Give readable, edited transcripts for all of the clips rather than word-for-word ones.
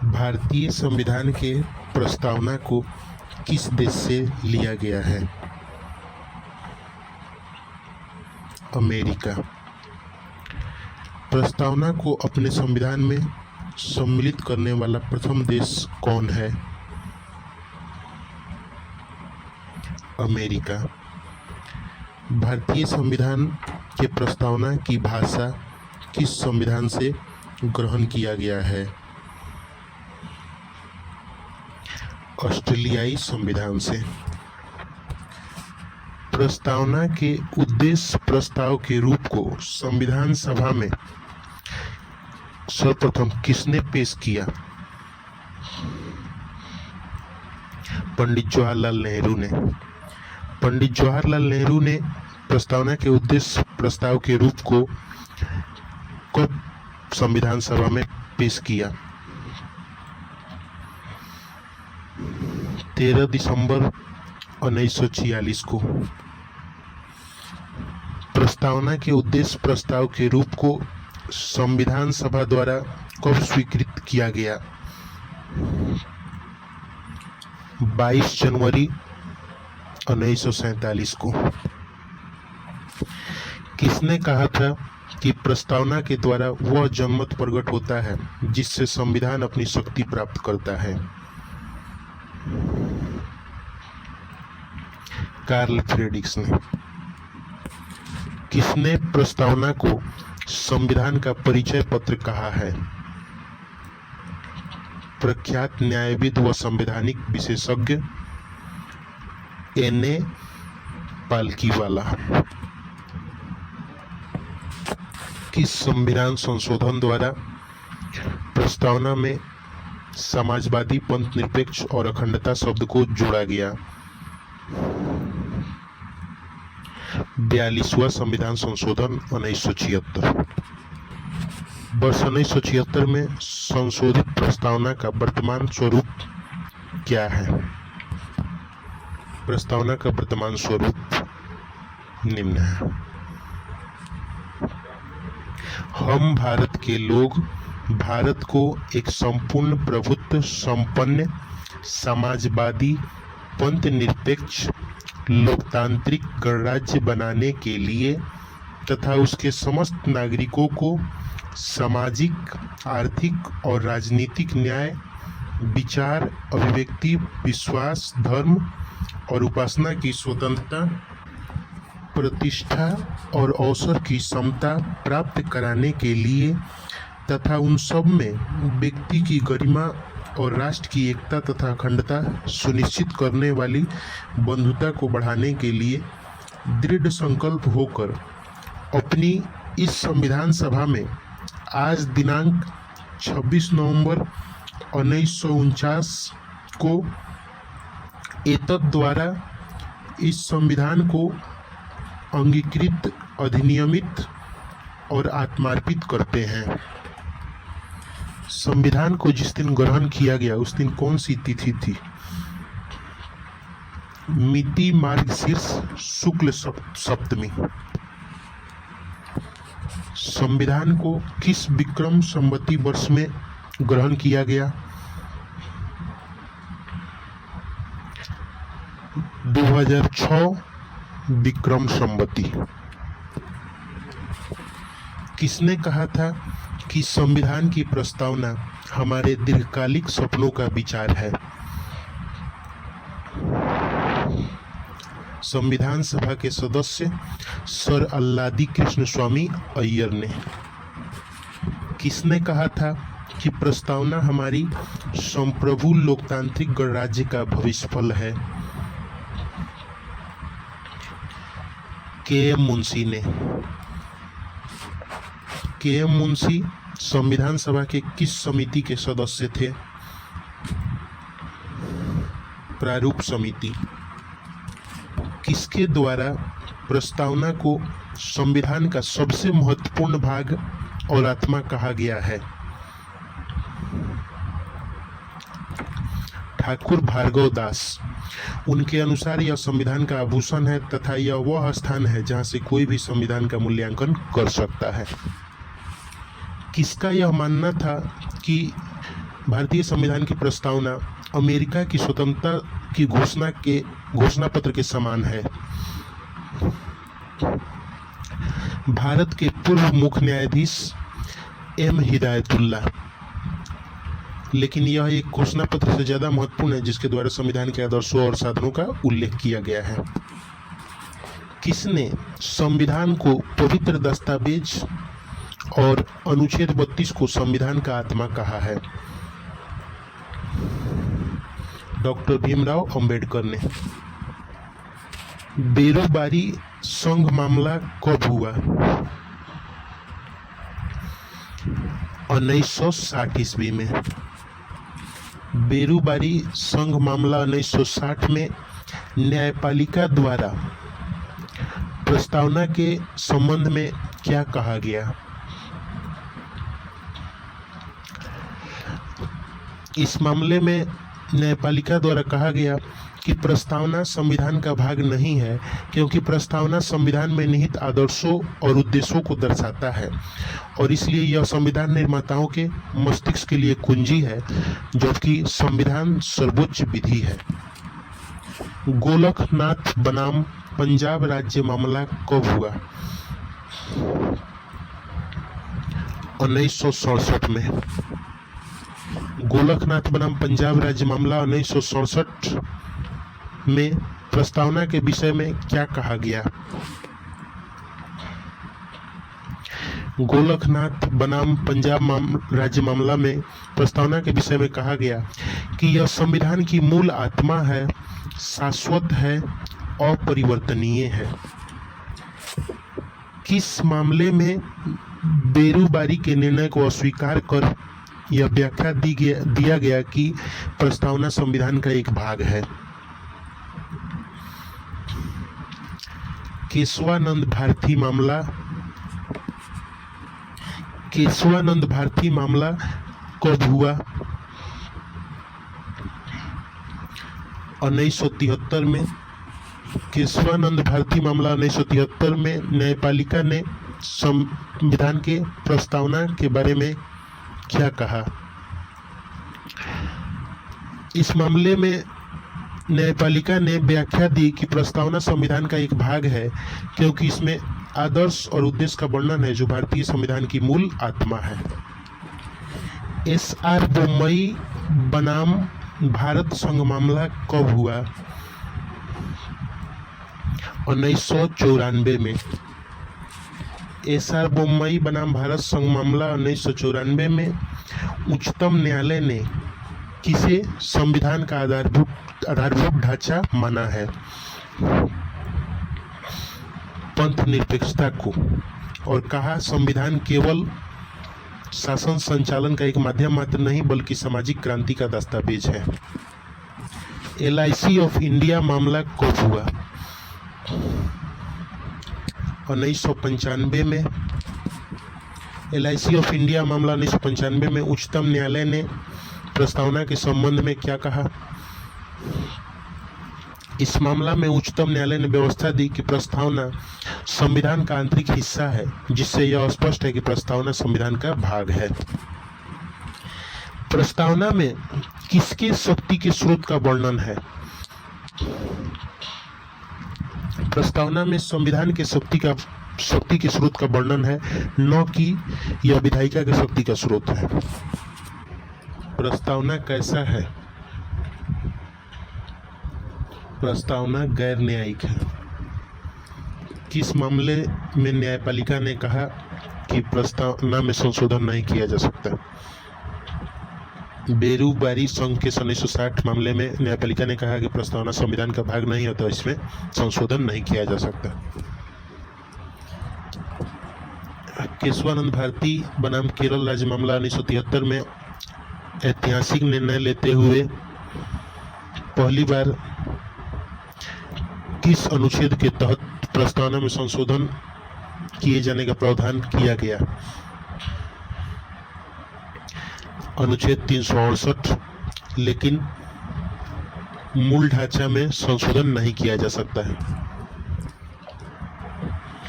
भारतीय संविधान के प्रस्तावना को किस देश से लिया गया है? अमेरिका। प्रस्तावना को अपने संविधान में सम्मिलित करने वाला प्रथम देश कौन है? अमेरिका। भारतीय संविधान के प्रस्तावना की भाषा किस संविधान से ग्रहण किया गया है? ऑस्ट्रेलियाई संविधान से। प्रस्तावना के उद्देश्य प्रस्ताव के रूप को संविधान सभा में सर्वप्रथम किसने पेश किया? पंडित जवाहरलाल नेहरू ने। पंडित जवाहरलाल नेहरू ने प्रस्तावना के उद्देश्य प्रस्ताव के रूप को कब संविधान सभा में पेश किया? 13 दिसंबर 1946 को। प्रस्तावना के उद्देश्य प्रस्ताव के रूप को संविधान सभा द्वारा कब स्वीकृत किया गया? 22 जनवरी 1947 को। किसने कहा था कि प्रस्तावना के द्वारा वह जनमत प्रकट होता है जिससे संविधान अपनी शक्ति प्राप्त करता है? कार्ल फ्रेडरिक्स ने। किसने प्रस्तावना को संविधान का परिचय पत्र कहा है? प्रख्यात न्यायविद व संवैधानिक विशेषज्ञ एन.ए. पालकीवाला। किस संविधान संशोधन द्वारा प्रस्तावना में समाजवादी, पंथ निरपेक्ष और अखंडता शब्द को जोड़ा गया? 42वां संविधान संशोधन 1976। वर्ष 1976 में संशोधित प्रस्तावना का वर्तमान स्वरूप क्या है? प्रस्तावना का वर्तमान स्वरूप निम्न है। हम भारत के लोग भारत को एक संपूर्ण प्रभुत्व संपन्न समाजवादी, पंथ निरपेक्ष, लोकतांत्रिक गणराज्य बनाने के लिए तथा उसके समस्त नागरिकों को सामाजिक, आर्थिक और राजनीतिक न्याय, विचार, अभिव्यक्ति, विश्वास, धर्म और उपासना की स्वतंत्रता, प्रतिष्ठा और अवसर की समता प्राप्त कराने के लिए तथा उन सब में व्यक्ति की गरिमा और राष्ट्र की एकता तथा अखंडता सुनिश्चित करने वाली बंधुता को बढ़ाने के लिए दृढ़ संकल्प होकर अपनी इस संविधान सभा में आज दिनांक 26 नवंबर 1949 को एतद द्वारा इस संविधान को अंगीकृत, अधिनियमित और आत्मार्पित करते हैं। संविधान को जिस दिन ग्रहण किया गया उस दिन कौन सी तिथि थी? मिति मार्गशीर्ष शुक्ल सप्तमी। संविधान को किस विक्रम संवती वर्ष में ग्रहण किया गया? 2006 विक्रम संवती। किसने कहा था कि संविधान की प्रस्तावना हमारे दीर्घकालिक सपनों का विचार है? संविधान सभा के सदस्य सर अल्लादी कृष्ण स्वामी अय्यर ने। किसने कहा था कि प्रस्तावना हमारी संप्रभु लोकतांत्रिक गणराज्य का भविष्यफल है? के.एम. मुंशी ने। के.एम. मुंशी संविधान सभा के किस समिति के सदस्य थे? प्रारूप समिति। किसके द्वारा प्रस्तावना को संविधान का सबसे महत्वपूर्ण भाग और आत्मा कहा गया है? ठाकुर भार्गव दास। उनके अनुसार यह संविधान का आभूषण है तथा यह वह स्थान है जहां से कोई भी संविधान का मूल्यांकन कर सकता है। किसका यह मानना था कि भारतीय संविधान की प्रस्तावना अमेरिका की स्वतंत्रता की घोषणा पत्र के समान है। भारत के पूर्व मुख्य न्यायाधीश एम हिदायतुल्लाह। लेकिन यह एक घोषणा पत्र से ज्यादा महत्वपूर्ण है जिसके द्वारा संविधान के आदर्शों और साधनों का उल्लेख किया गया है। किसने संविधान को पवित्र दस्तावेज और अनुच्छेद 32 को संविधान का आत्मा कहा है? डॉक्टर भीमराव अंबेडकर ने। बेरोबारी संघ मामला कब हुआ? 1960 ईस्वी में। बेरोबारी संघ मामला 1960 में न्यायपालिका द्वारा प्रस्तावना के संबंध में क्या कहा गया? इस मामले में न्यायपालिका द्वारा कहा गया कि प्रस्तावना संविधान का भाग नहीं है क्योंकि प्रस्तावना संविधान में निहित आदर्शों और उद्देश्यों को दर्शाता है और इसलिए यह संविधान निर्माताओं के मस्तिष्क के लिए कुंजी है, जबकि संविधान सर्वोच्च विधि है। गोलकनाथ बनाम पंजाब राज्य मामला कब हुआ? 1967 में। गोलकनाथ बनाम पंजाब राज्य मामला 1967 में प्रस्तावना के विषय में क्या कहा गया? गोलकनाथ बनाम पंजाब राज्य मामला में प्रस्तावना के विषय में कहा गया कि यह संविधान की मूल आत्मा है, शाश्वत है, अपरिवर्तनीय है। किस मामले में बेरोबारी के निर्णय को अस्वीकार कर यह व्याख्या दिया गया कि प्रस्तावना संविधान का एक भाग है? केशवानंद भारती मामला। केशवानंद भारती मामला कब हुआ? 1973 में। केशवानंद भारती मामला 1973 में न्यायपालिका ने संविधान के प्रस्तावना के बारे में क्या कहा? इस मामले में न्यायपालिका ने व्याख्या दी कि प्रस्तावना संविधान का एक भाग है क्योंकि इसमें आदर्श और उद्देश्य का वर्णन है जो भारतीय संविधान की मूल आत्मा है। एस.आर. बोम्मई बनाम भारत संघ मामला कब हुआ? 1994 में। एस.आर. बोम्मई बनाम भारत संघ मामला 1994 में उच्चतम न्यायालय ने किसे संविधान का आधारभूत ढांचा माना है? पंथ निरपेक्षता को, और कहा संविधान केवल शासन संचालन का एक माध्यम मात्र नहीं बल्कि सामाजिक क्रांति का दस्तावेज है। LIC ऑफ इंडिया मामला कब हुआ? 1995 में। LIC ऑफ इंडिया मामला 1995 में उच्चतम न्यायालय ने प्रस्तावना के संबंध में क्या कहा? इस मामला में उच्चतम न्यायालय ने व्यवस्था दी कि प्रस्तावना संविधान का आंतरिक हिस्सा है, जिससे यह स्पष्ट है कि प्रस्तावना संविधान का भाग है। प्रस्तावना में किसके शक्ति के स्रोत का वर्णन है? प्रस्तावना में संविधान के शक्ति के स्रोत का वर्णन है, न कि यह विधायिका की शक्ति का स्रोत है। प्रस्तावना कैसा है? प्रस्तावना गैर न्यायिक है। किस मामले में न्यायपालिका ने कहा कि प्रस्तावना में संशोधन नहीं किया जा सकता? बेरोबारी संघ के 1960 मामले में न्यायपालिका ने कहा कि प्रस्तावना संविधान का भाग नहीं होता, इसमें संशोधन नहीं किया जा सकता। केशवानंद भारती बनाम केरल राज्य मामला 1973 में ऐतिहासिक निर्णय लेते हुए पहली बार किस अनुच्छेद के तहत प्रस्तावना में संशोधन किए जाने का प्रावधान किया गया? अनुच्छेद 368। लेकिन मूल ढांचा में संशोधन नहीं किया जा सकता है।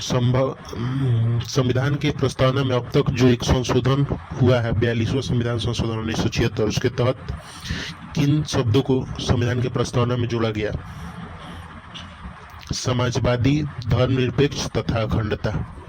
संविधान के प्रस्तावना में अब तक जो एक संशोधन हुआ है 42वां संविधान संशोधन 1976, उसके तहत किन शब्दों को संविधान के प्रस्तावना में जोड़ा गया? समाजवादी, धर्मनिरपेक्ष तथा अखंडता।